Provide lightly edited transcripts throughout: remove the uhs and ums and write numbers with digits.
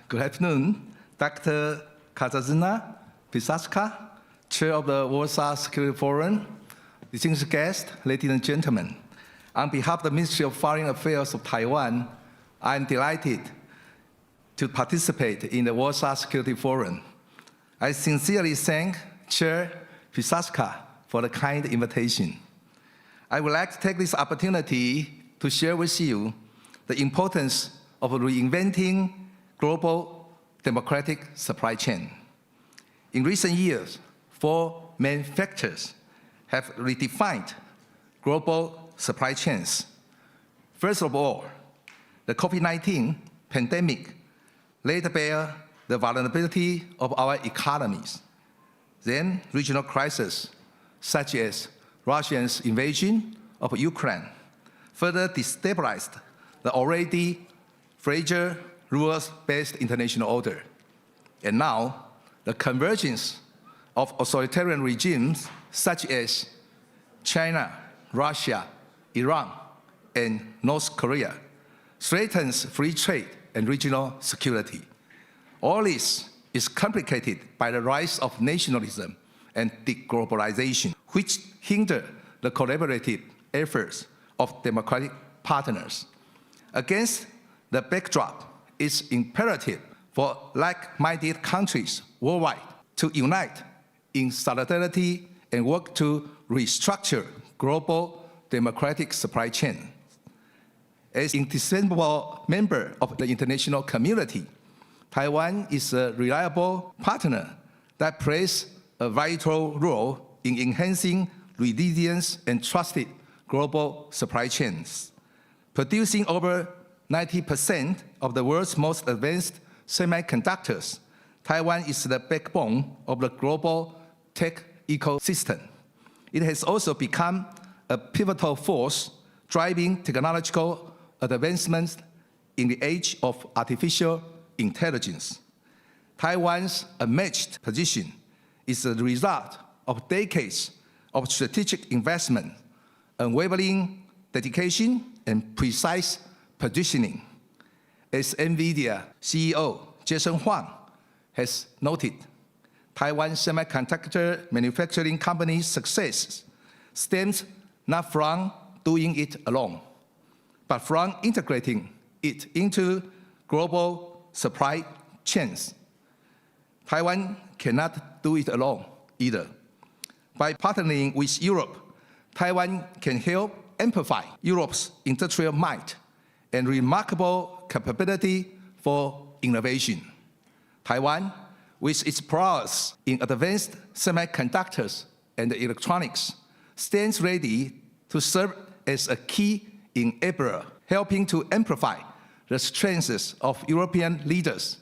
Good afternoon, Dr. Katarzyna Pisarska, Chair of the Warsaw Security Forum, distinguished guests, ladies and gentlemen. On behalf of the Ministry of Foreign Affairs of Taiwan, I am delighted to participate in the Warsaw Security Forum. I sincerely thank Chair Pisarska for the kind invitation. I would like to take this opportunity to share with you the importance of reinventing global democratic supply chain. In recent years, 4 main factors have redefined global supply chains. First of all, the COVID-19 pandemic laid bare the vulnerability of our economies. Then regional crises, such as Russia's invasion of Ukraine, further destabilized the already fragile rules-based international order. And now, the convergence of authoritarian regimes such as China, Russia, Iran, and North Korea threatens free trade and regional security. All this is complicated by the rise of nationalism and deglobalization, which hinder the collaborative efforts of democratic partners. Against the backdrop, it's imperative for like-minded countries worldwide to unite in solidarity and work to restructure global democratic supply chains. As an indispensable member of the international community, Taiwan is a reliable partner that plays a vital role in enhancing resilience and trusted global supply chains. Producing over 90% of the world's most advanced semiconductors, Taiwan is the backbone of the global tech ecosystem. It has also become a pivotal force driving technological advancements in the age of artificial intelligence. Taiwan's unmatched position is the result of decades of strategic investment, unwavering dedication, and precise positioning. As NVIDIA CEO Jason Huang has noted, Taiwan Semiconductor Manufacturing Company's success stems not from doing it alone, but from integrating it into global supply chains. Taiwan cannot do it alone either. By partnering with Europe, Taiwan can help amplify Europe's industrial might and remarkable capability for innovation. Taiwan, with its prowess in advanced semiconductors and electronics, stands ready to serve as a key enabler, helping to amplify the strengths of European leaders,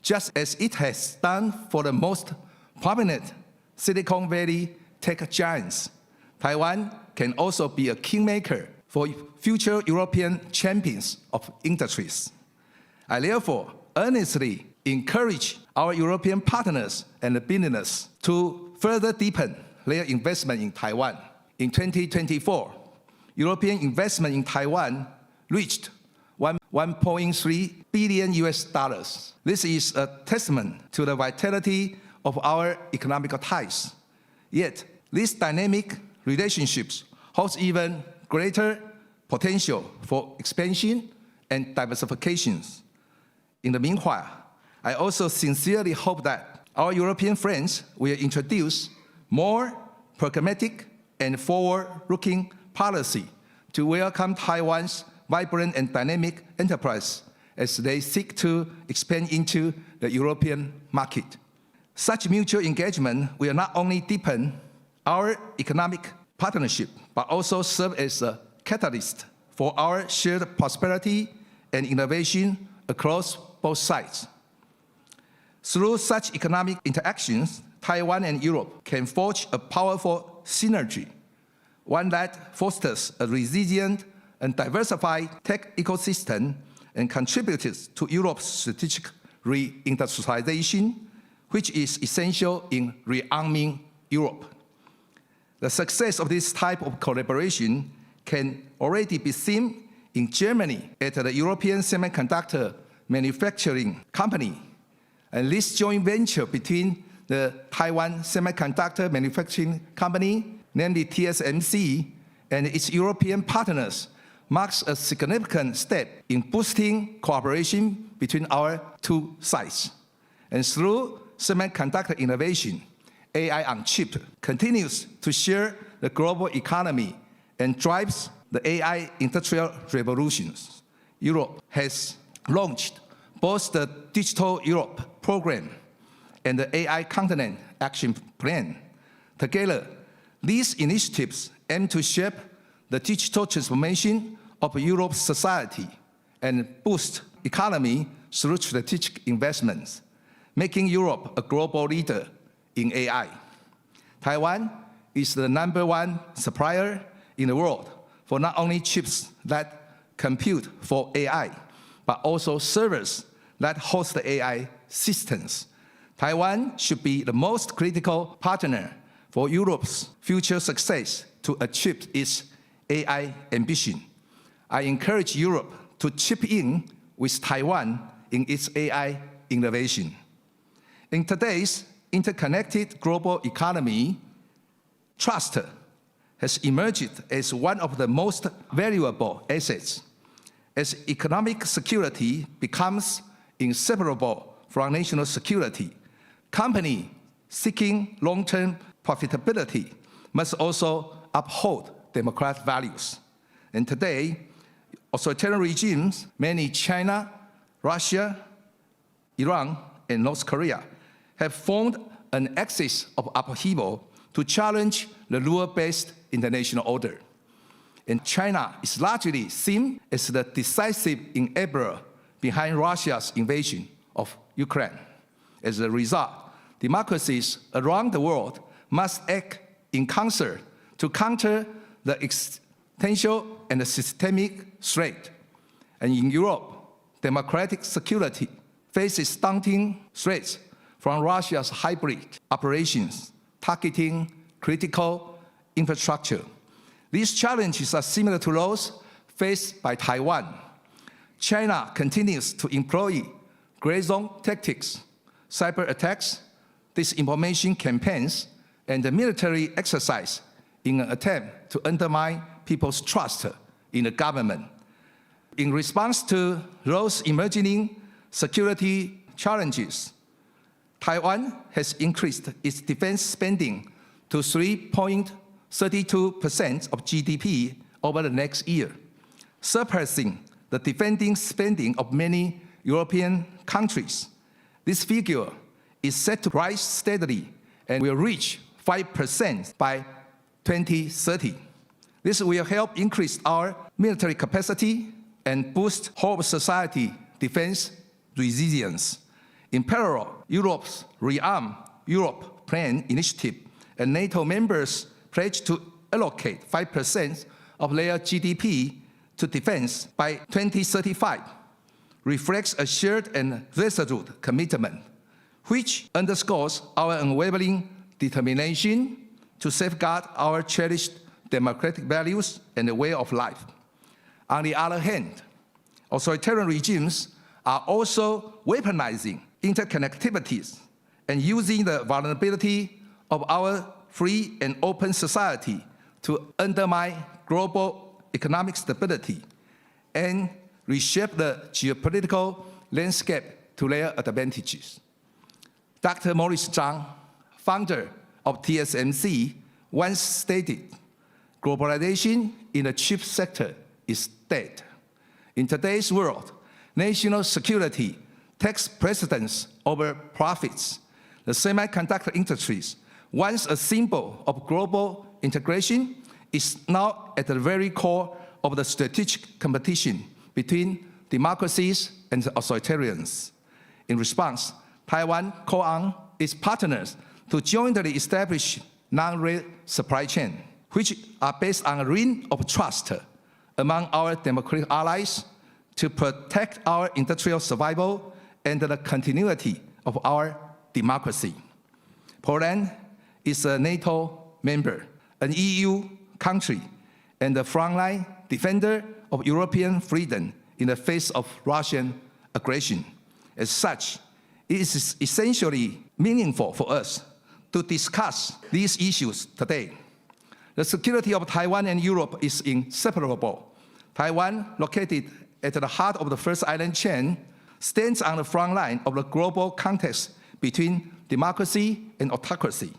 just as it has done for the most prominent Silicon Valley tech giants. Taiwan can also be a kingmaker for future European champions of industries. I therefore earnestly encourage our European partners and businesses to further deepen their investment in Taiwan. In 2024, European investment in Taiwan reached $1.3 billion. This is a testament to the vitality of our economic ties. Yet, these dynamic relationships hold even greater potential for expansion and diversification. In the meanwhile, I also sincerely hope that our European friends will introduce more pragmatic and forward-looking policy to welcome Taiwan's vibrant and dynamic enterprise as they seek to expand into the European market. Such mutual engagement will not only deepen our economic partnership, but also serve as a catalyst for our shared prosperity and innovation across both sides. Through such economic interactions, Taiwan and Europe can forge a powerful synergy, one that fosters a resilient and diversified tech ecosystem and contributes to Europe's strategic reindustrialization, which is essential in rearming Europe. The success of this type of collaboration can already be seen in Germany at the European Semiconductor manufacturing company. And this joint venture between the Taiwan Semiconductor Manufacturing Company, namely TSMC, and its European partners marks a significant step in boosting cooperation between our two sides. And through semiconductor innovation, AI on chip continues to share the global economy and drives the AI industrial revolutions. Europe has launched both the Digital Europe program and the AI Continent Action Plan. Together, these initiatives aim to shape the digital transformation of Europe's society and boost economy through strategic investments, making Europe a global leader in AI. Taiwan is the #1 supplier in the world for not only chips that compute for AI, but also servers that host the AI systems. Taiwan should be the most critical partner for Europe's future success to achieve its AI ambition. I encourage Europe to chip in with Taiwan in its AI innovation. In today's interconnected global economy, trust has emerged as one of the most valuable assets. As economic security becomes inseparable from national security, companies seeking long-term profitability must also uphold democratic values. And today, authoritarian regimes, mainly China, Russia, Iran, and North Korea, have formed an axis of upheaval to challenge the rule-based international order. And China is largely seen as the decisive enabler behind Russia's invasion of Ukraine. As a result, democracies around the world must act in concert to counter the existential and the systemic threat. And in Europe, democratic security faces daunting threats from Russia's hybrid operations targeting critical infrastructure. These challenges are similar to those faced by Taiwan. China continues to employ gray zone tactics, cyber attacks, disinformation campaigns, and the military exercise in an attempt to undermine people's trust in the government. In response to those emerging security challenges, Taiwan has increased its defense spending to 3.32% of GDP over the next year, surpassing the defending spending of many European countries. This figure is set to rise steadily and will reach 5% by 2030. This will help increase our military capacity and boost whole society defense resilience. In parallel, Europe's Rearm Europe Plan initiative and NATO members pledged to allocate 5% of their GDP to defense by 2035, reflects a shared and resolute commitment, which underscores our unwavering determination to safeguard our cherished democratic values and the way of life. On the other hand, authoritarian regimes are also weaponizing interconnectivities and using the vulnerability of our free and open society to undermine global economic stability and reshape the geopolitical landscape to their advantages. Dr. Morris Chang, founder of TSMC, once stated, "Globalization in the chip sector is dead." In today's world, national security takes precedence over profits. The semiconductor industries, once a symbol of global integration, is now at the very core of the strategic competition between democracies and authoritarians. In response, Taiwan called on its partners to jointly establish non-red supply chains, which are based on a ring of trust among our democratic allies to protect our industrial survival and the continuity of our democracy. Poland is a NATO member, an EU country, and the frontline defender of European freedom in the face of Russian aggression. As such, it is essentially meaningful for us to discuss these issues today. The security of Taiwan and Europe is inseparable. Taiwan, located at the heart of the first island chain, stands on the front line of the global context between democracy and autocracy.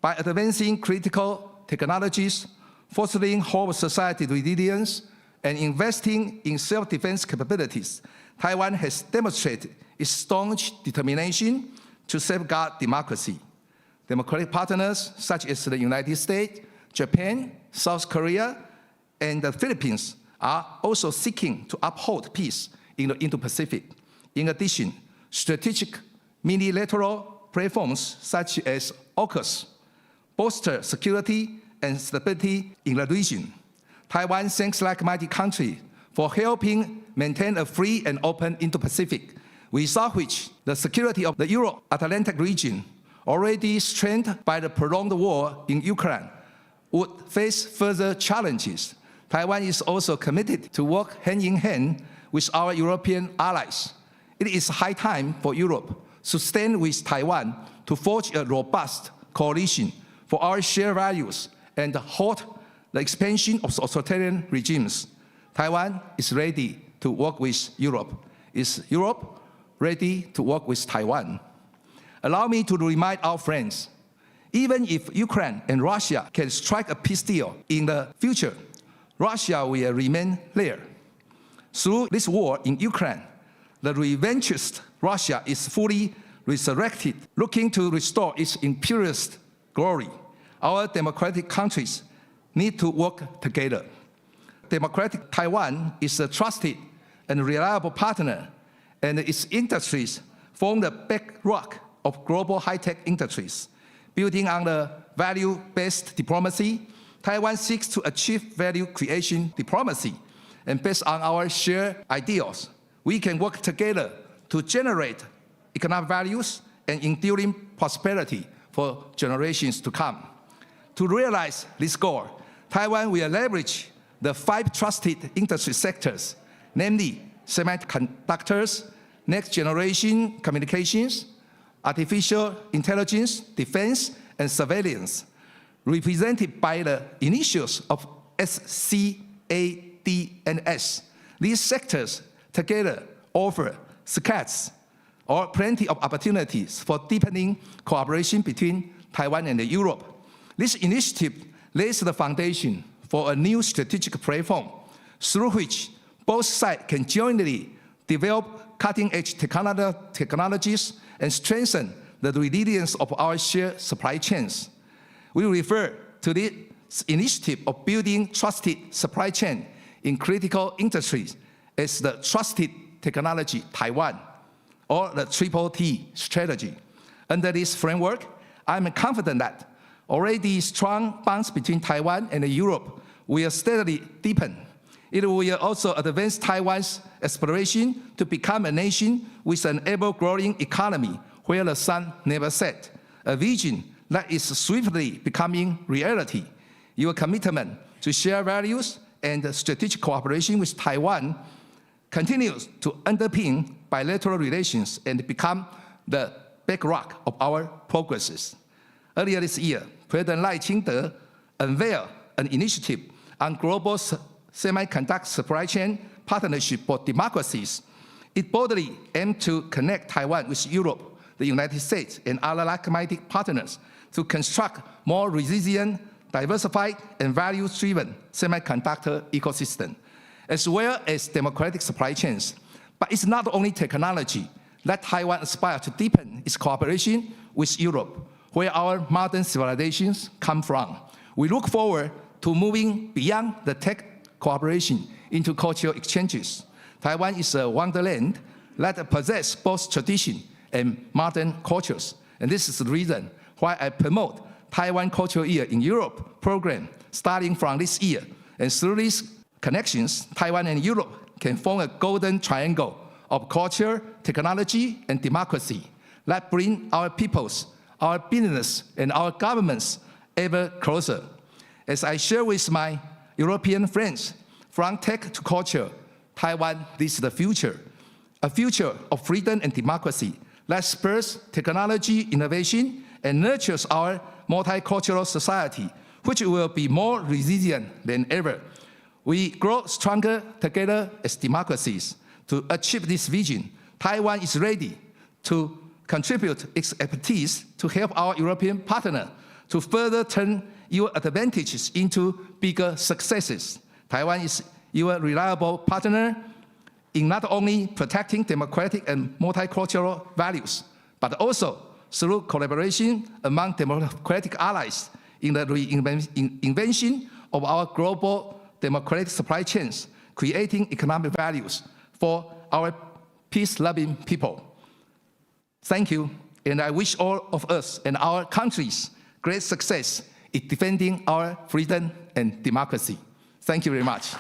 By advancing critical technologies, fostering whole society resilience, and investing in self-defense capabilities, Taiwan has demonstrated its staunch determination to safeguard democracy. Democratic partners such as the United States, Japan, South Korea, and the Philippines are also seeking to uphold peace in the Indo-Pacific. In addition, strategic multilateral platforms such as AUKUS bolster security and stability in the region. Taiwan thanks like-minded countries for helping maintain a free and open Indo-Pacific, without which the security of the Euro-Atlantic region, already strained by the prolonged war in Ukraine, would face further challenges. Taiwan is also committed to work hand-in-hand with our European allies. It is high time for Europe to stand with Taiwan to forge a robust coalition for our shared values and halt the expansion of authoritarian regimes. Taiwan is ready to work with Europe. Is Europe ready to work with Taiwan? Allow me to remind our friends, even if Ukraine and Russia can strike a peace deal in the future, Russia will remain there. Through this war in Ukraine, the revanchist Russia is fully resurrected, looking to restore its imperialist glory. Our democratic countries need to work together. Democratic Taiwan is a trusted and reliable partner, and its industries form the bedrock of global high-tech industries. Building on the value-based diplomacy, Taiwan seeks to achieve value creation diplomacy, and based on our shared ideals, we can work together to generate economic values and enduring prosperity for generations to come. To realize this goal, Taiwan will leverage the 5 trusted industry sectors, namely semiconductors, next-generation communications, artificial intelligence, defense, and surveillance, represented by the initials of SCADNS. These sectors together offer scarce or plenty of opportunities for deepening cooperation between Taiwan and Europe. This initiative lays the foundation for a new strategic platform through which both sides can jointly develop cutting-edge technologies and strengthen the resilience of our shared supply chains. We refer to this initiative of building trusted supply chain in critical industries as the Trusted Technology Taiwan, or the Triple T strategy. Under this framework, I'm confident that already strong bonds between Taiwan and Europe will steadily deepen. It will also advance Taiwan's aspiration to become a nation with an ever-growing economy where the sun never sets, a vision that is swiftly becoming reality. Your commitment to share values and strategic cooperation with Taiwan continues to underpin bilateral relations and become the bedrock of our progresses. Earlier this year, President Lai Ching-te unveiled an initiative on global semiconductor supply chain partnership for democracies. It boldly aimed to connect Taiwan with Europe, the United States, and other like-minded partners to construct more resilient, diversified, and value-driven semiconductor ecosystem, as well as democratic supply chains. But it's not only technology that Taiwan aspires to deepen its cooperation with Europe, where our modern civilizations come from. We look forward to moving beyond the tech cooperation into cultural exchanges. Taiwan is a wonderland that possesses both tradition and modern cultures. And this is the reason why I promote Taiwan Cultural Year in Europe program starting from this year. And through these connections, Taiwan and Europe can form a golden triangle of culture, technology, and democracy that bring our peoples, our business, and our governments ever closer. As I share with my European friends, from tech to culture, Taiwan is the future. a future of freedom and democracy that spurs technology innovation and nurtures our multicultural society, which will be more resilient than ever. We grow stronger together as democracies. To achieve this vision, Taiwan is ready to contribute its expertise to help our European partner to further turn your advantages into bigger successes. Taiwan is your reliable partner in not only protecting democratic and multicultural values, but also through collaboration among democratic allies in the reinvention of our global democratic supply chains, creating economic values for our peace-loving people. Thank you, and I wish all of us and our countries great success in defending our freedom and democracy. Thank you very much.